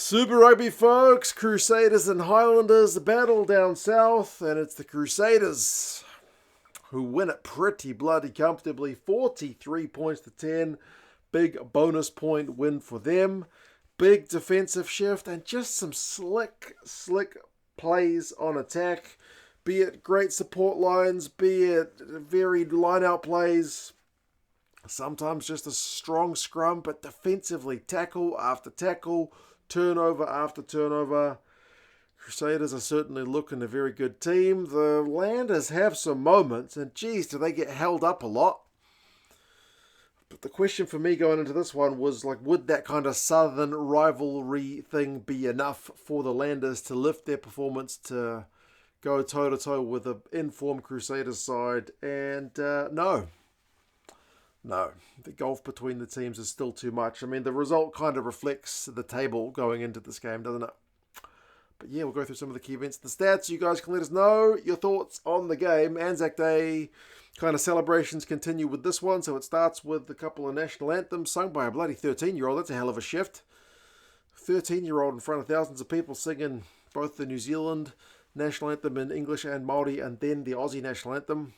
Super Rugby, folks. Crusaders and Highlanders battle down south, and it's the Crusaders who win it pretty bloody comfortably, 43 points to 10. Big bonus point win for them. Big defensive shift and just some slick plays on attack. Be it great support lines, be it varied line-out plays. Sometimes just a strong scrum, but defensively, tackle after tackle, turnover after turnover. Crusaders are certainly looking a very good team. The Highlanders have some moments, and geez, do they get held up a lot. But the question for me going into this one was, would that kind of southern rivalry thing be enough for the Highlanders to lift their performance to go toe-to-toe with the informed Crusaders side? And no. The gulf between the teams is still too much. I mean, the result kind of reflects the table going into this game, doesn't it? But yeah, we'll go through some of the key events and stats. You guys can let us know your thoughts on the game. Anzac Day kind of celebrations continue with this one. So it starts with a couple of national anthems sung by a bloody 13-year-old. That's a hell of a shift. 13-year-old in front of thousands of people singing both the New Zealand national anthem in English and Māori and then the Aussie national anthem.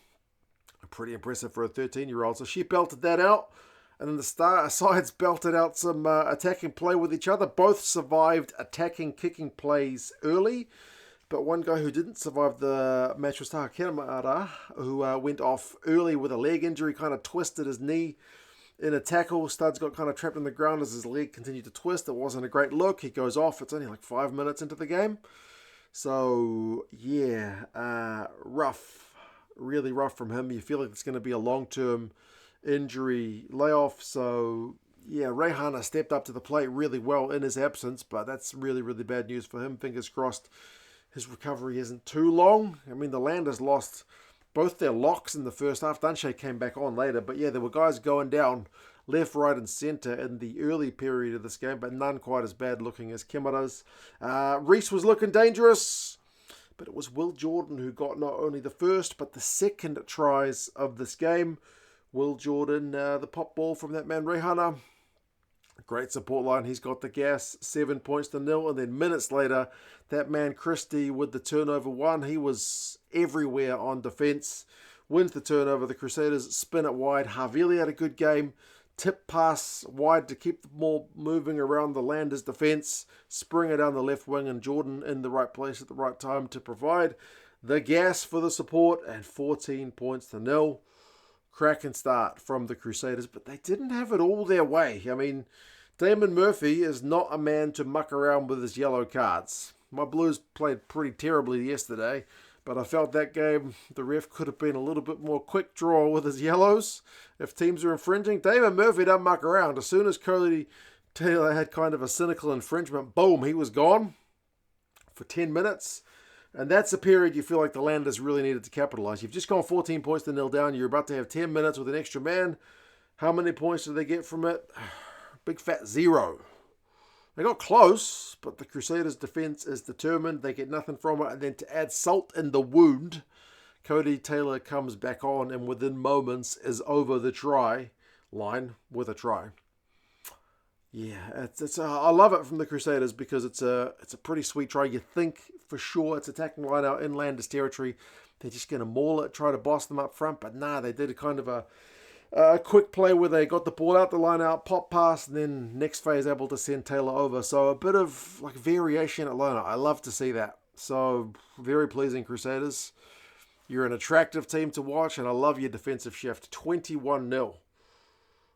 Pretty impressive for a 13-year-old. So she belted that out. And then the sides belted out some attacking play with each other. Both survived attacking, kicking plays early. But one guy who didn't survive the match was Taha Kenamara, who went off early with a leg injury, kind of twisted his knee in a tackle. Studs got kind of trapped in the ground as his leg continued to twist. It wasn't a great look. He goes off. It's only like 5 minutes into the game. So, yeah, rough. Really rough from him. You feel like it's going to be a long-term injury layoff. So, yeah, Reihana stepped up to the plate really well in his absence, but that's really, really bad news for him. Fingers crossed his recovery isn't too long. I mean, the Highlanders lost both their locks in the first half. Dunshea came back on later, but yeah, there were guys going down left, right, and centre in the early period of this game, but none quite as bad looking as Kimara's. Reese was looking dangerous. But it was Will Jordan who got not only the first, but the second tries of this game. Will Jordan, the pop ball from that man, Reihana. Great support line. He's got the gas. 7 points to 0. And then minutes later, that man, Christie, with the turnover one. He was everywhere on defence. Wins the turnover. The Crusaders spin it wide. Havili had a good game. Tip pass wide to keep the ball moving around the Highlanders' defence. Springer down the left wing and Jordan in the right place at the right time to provide the gas for the support. And 14 points to 0. Cracking start from the Crusaders, but they didn't have it all their way. I mean, Damon Murphy is not a man to muck around with his yellow cards. My Blues played pretty terribly yesterday, but I felt that game, the ref could have been a little bit more quick draw with his yellows if teams are infringing. Damon Murphy doesn't muck around. As soon as Cody Taylor had kind of a cynical infringement, boom, he was gone for 10 minutes. And that's a period you feel like the Highlanders really needed to capitalise. You've just gone 14 points to 0 down. You're about to have 10 minutes with an extra man. How many points did they get from it? Big fat 0. They got close, but the Crusaders' defence is determined. They get nothing from it. And then to add salt in the wound, Cody Taylor comes back on and within moments is over the try line with a try. Yeah, I love it from the Crusaders because it's a pretty sweet try. You think for sure it's attacking line out in Highlanders territory. They're just going to maul it, try to boss them up front. But nah, they did a kind of a quick play where they got the ball out the line out, pop pass, and then next phase able to send Taylor over. So a bit of variation at line out. I love to see that. So very pleasing, Crusaders. You're an attractive team to watch, and I love your defensive shift. 21-0.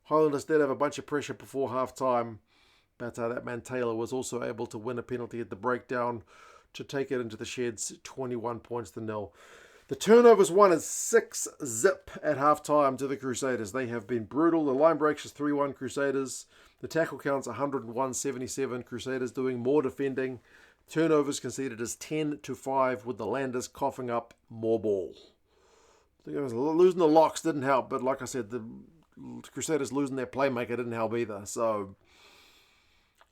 Highlanders did have a bunch of pressure before half-time, but that man Taylor was also able to win a penalty at the breakdown to take it into the sheds, 21 points to 0. The turnovers won is 6-zip at half-time to the Crusaders. They have been brutal. The line breaks is 3-1 Crusaders. The tackle count's 101-77. Crusaders doing more defending. Turnovers conceded as 10-5 with the Highlanders coughing up more ball. Losing the locks didn't help, but like I said, the Crusaders losing their playmaker didn't help either. So,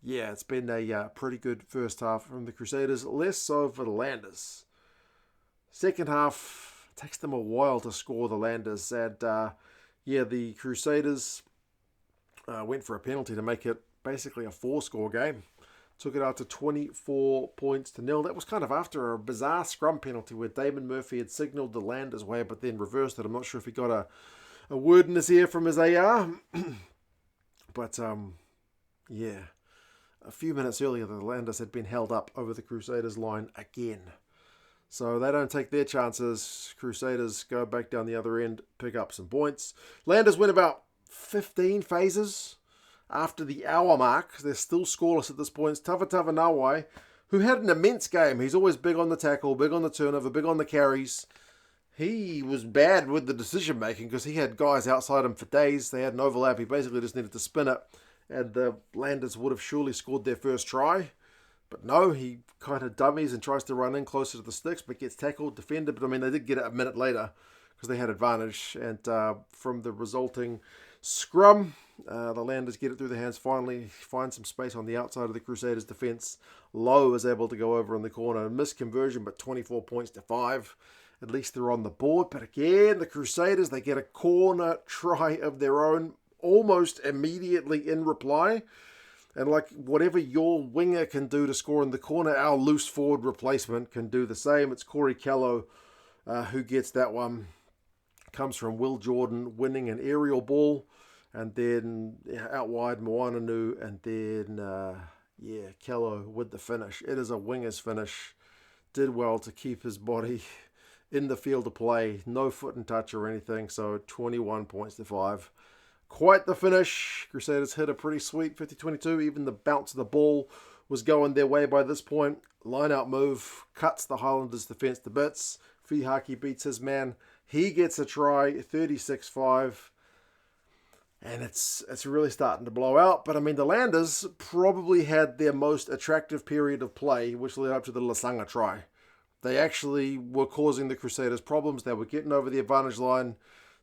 yeah, it's been a pretty good first half from the Crusaders. Less so for the Highlanders. Second half, it takes them a while to score the Highlanders. And, the Crusaders went for a penalty to make it basically a 4-score game. took it out to 24-0. That was kind of after a bizarre scrum penalty where Damon Murphy had signalled the Landers way, but then reversed it. I'm not sure if he got a word in his ear from his AR. But, yeah, a few minutes earlier, the Landers had been held up over the Crusaders line again. So they don't take their chances. Crusaders go back down the other end, pick up some points. Landers win about 15 phases after the hour mark. They're still scoreless at this point. It's Tawatawa Nawai, who had an immense game. He's always big on the tackle, big on the turnover, big on the carries. He was bad with the decision making because he had guys outside him for days. They had an overlap. He basically just needed to spin it, and the Landers would have surely scored their first try. But no, he kind of dummies and tries to run in closer to the sticks, but gets tackled, defended. But I mean, they did get it a minute later because they had advantage. And from the resulting scrum, the Landers get it through their hands, finally find some space on the outside of the Crusaders' defence. Lowe is able to go over in the corner. Missed conversion, but 24 points to 5. At least they're on the board. But again, the Crusaders, they get a corner try of their own almost immediately in reply. And like whatever your winger can do to score in the corner, our loose forward replacement can do the same. It's Corey Kello who gets that one. Comes from Will Jordan winning an aerial ball. And then out wide, Moananu. And then, Kello with the finish. It is a winger's finish. Did well to keep his body in the field of play. No foot and touch or anything. So 21 points to 5. Quite the finish. Crusaders hit a pretty sweet 50-22. Even the bounce of the ball was going their way by this point. Line-out move cuts the Highlanders' defence to bits. Fihaki beats his man. He gets a try, 36-5. And it's really starting to blow out. But, I mean, the Landers probably had their most attractive period of play, which led up to the Lasanga try. They actually were causing the Crusaders problems. They were getting over the advantage line.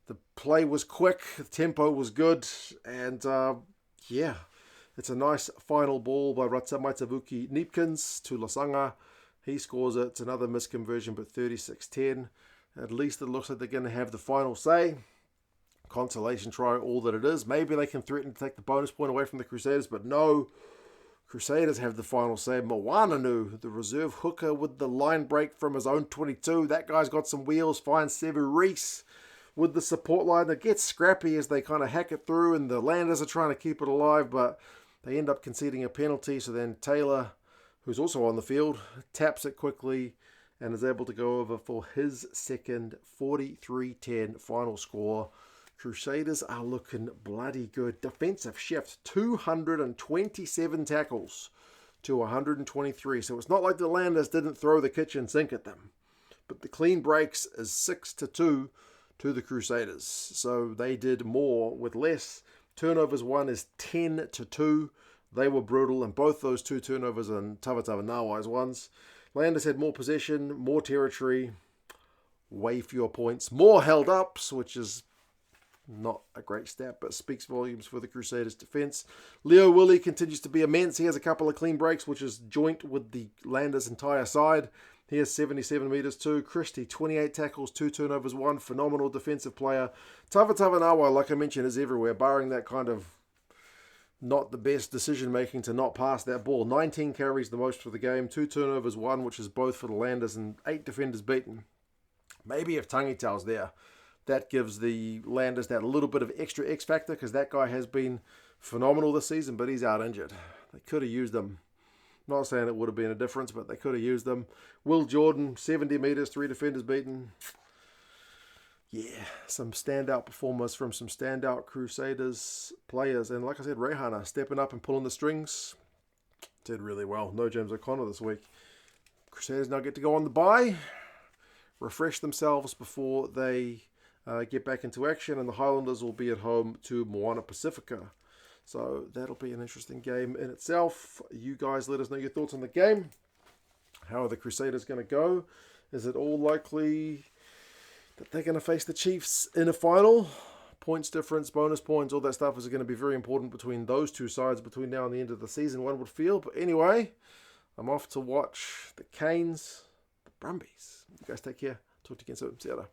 The play was quick. The tempo was good. And, it's a nice final ball by Ratamaitavuki Neepkins to Lasanga. He scores it. It's another misconversion, but 36-10. At least it looks like they're going to have the final say. Consolation try, all that it is. Maybe they can threaten to take the bonus point away from the Crusaders, but no. Crusaders have the final say. Moananu, the reserve hooker with the line break from his own 22. That guy's got some wheels. Finds Sevu Reece with the support line. It gets scrappy as they kind of hack it through, and the Landers are trying to keep it alive, but they end up conceding a penalty. So then Taylor, who's also on the field, taps it quickly and is able to go over for his second 43-10 final score. Crusaders are looking bloody good. Defensive shift, 227 tackles to 123. So it's not like the Landers didn't throw the kitchen sink at them. But the clean breaks is 6-2 to the Crusaders. So they did more with less. Turnovers won is 10-2. They were brutal, and both those two turnovers and Tawatawa Nawai's ones. Landers had more possession, more territory, way fewer points, more held ups, which is not a great stat, but speaks volumes for the Crusaders' defence. Leo Willie continues to be immense. He has a couple of clean breaks, which is joint with the Landers' entire side. He has 77 metres too. Christie, 28 tackles, 2 turnovers, 1 phenomenal defensive player. Tawatawa Nawai, like I mentioned, is everywhere, barring that kind of not the best decision-making to not pass that ball. 19 carries, the most for the game. 2 turnovers, 1, which is both for the Landers, and 8 defenders beaten. Maybe if Tangitau's there, that gives the Landers that little bit of extra X factor, because that guy has been phenomenal this season, but he's out injured. They could have used him. Not saying it would have been a difference, but they could have used them. Will Jordan, 70 metres, 3 defenders beaten. Yeah, some standout performers from some standout Crusaders players. And like I said, Rehana stepping up and pulling the strings. Did really well. No James O'Connor this week. Crusaders now get to go on the bye, refresh themselves before they get back into action. And the Highlanders will be at home to Moana Pacifica. So that'll be an interesting game in itself. You guys let us know your thoughts on the game. How are the Crusaders going to go? Is it all likely that they're going to face the Chiefs in a final? Points difference, bonus points, all that stuff is going to be very important between those two sides between now and the end of the season, one would feel. But anyway, I'm off to watch the Canes, the Brumbies. You guys take care. Talk to you again soon. See you later.